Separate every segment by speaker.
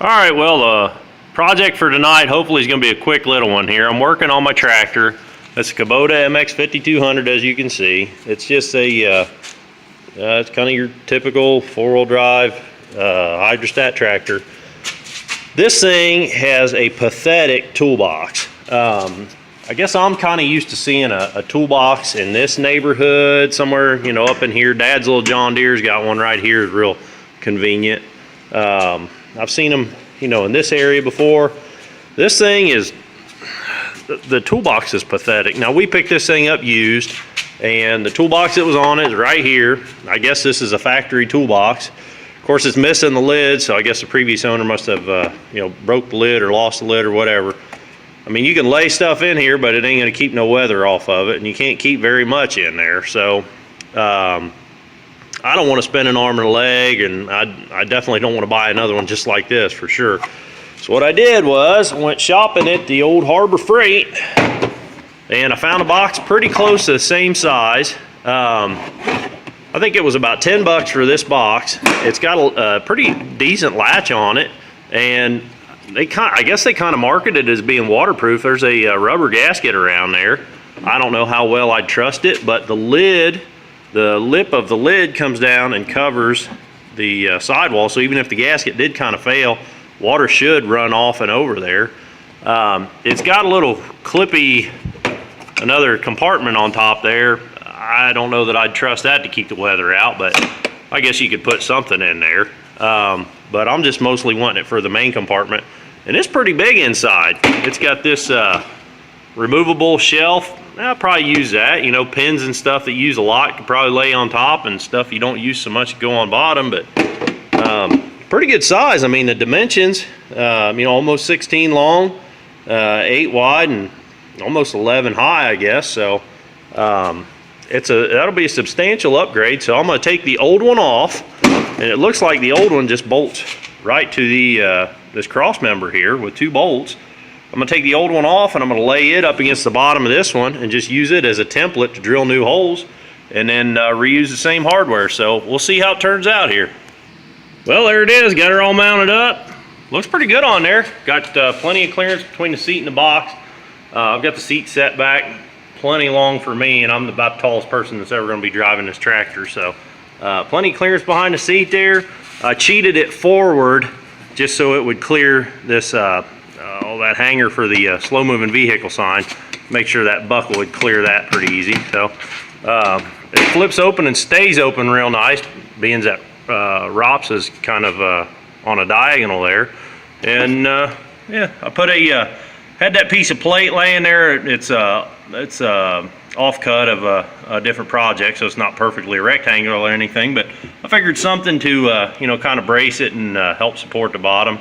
Speaker 1: All right, well, the project for tonight hopefully is going to be a quick little one here. I'm working on my tractor. It's a Kubota MX 5200, as you can see. It's just a, it's kind of your typical four-wheel drive hydrostat tractor. This thing has a pathetic toolbox. I guess I'm kind of used to seeing a toolbox in this neighborhood somewhere, you know, up in here. Dad's little John Deere's got one right here. It's real convenient. I've seen them, you know, in this area before. This thing is, the toolbox is pathetic. Now, we picked this thing up used, and the toolbox that was on it is right here. I guess this is a factory toolbox. Of course, it's missing the lid, so I guess the previous owner must have, you know, broke the lid or lost the lid or whatever. I mean, you can lay stuff in here, but it ain't gonna keep no weather off of it, and you can't keep very much in there. So, I don't want to spend an arm and a leg, and I definitely don't want to buy another one just like this for sure. So what I did was, I went shopping at the old Harbor Freight, and I found a box pretty close to the same size. I think it was about 10 bucks for this box. It's got a pretty decent latch on it, and I guess they kind of market it as being waterproof. There's a rubber gasket around there. I don't know how well I'd trust it, but the lid, the lip of the lid comes down and covers the sidewall, so even if the gasket did kind of fail, water should run off and over there. It's got a little clippy, another compartment on top there. I don't know that I'd trust that to keep the weather out, but I guess you could put something in there. But I'm just mostly wanting it for the main compartment. And it's pretty big inside. It's got this removable shelf. I'll probably use that. You know, pins and stuff that you use a lot could probably lay on top, and stuff you don't use so much go on bottom. But pretty good size. I mean, the dimensions, you know, almost 16 long, 8 wide, and almost 11 high, I guess. So that'll be a substantial upgrade. So I'm going to take the old one off, and it looks like the old one just bolts right to the this cross member here with 2 bolts. I'm going to take the old one off, and I'm going to lay it up against the bottom of this one and just use it as a template to drill new holes, and then reuse the same hardware. So we'll see how it turns out here. Well, there it is. Got her all mounted up. Looks pretty good on there. Got plenty of clearance between the seat and the box. I've got the seat set back plenty long for me, and I'm about the tallest person that's ever going to be driving this tractor. So plenty of clearance behind the seat there. I cheated it forward just so it would clear this all that hanger for the slow moving vehicle sign. Make sure that buckle would clear that pretty easy. So it flips open and stays open real nice, being that ROPS is kind of on a diagonal there. And yeah, I put had that piece of plate laying there. It's offcut of a different project, so it's not perfectly rectangular or anything, but I figured something to you know, kind of brace it and help support the bottom.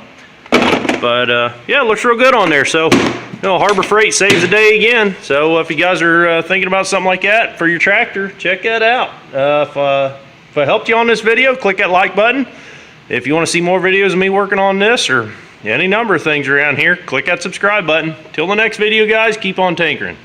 Speaker 1: But yeah, it looks real good on there. So, you know, Harbor Freight saves the day again. So if you guys are thinking about something like that for your tractor, check that out. If I helped you on this video, click that like button. If you want to see more videos of me working on this or any number of things around here, click that subscribe button. Till the next video, guys, keep on tinkering.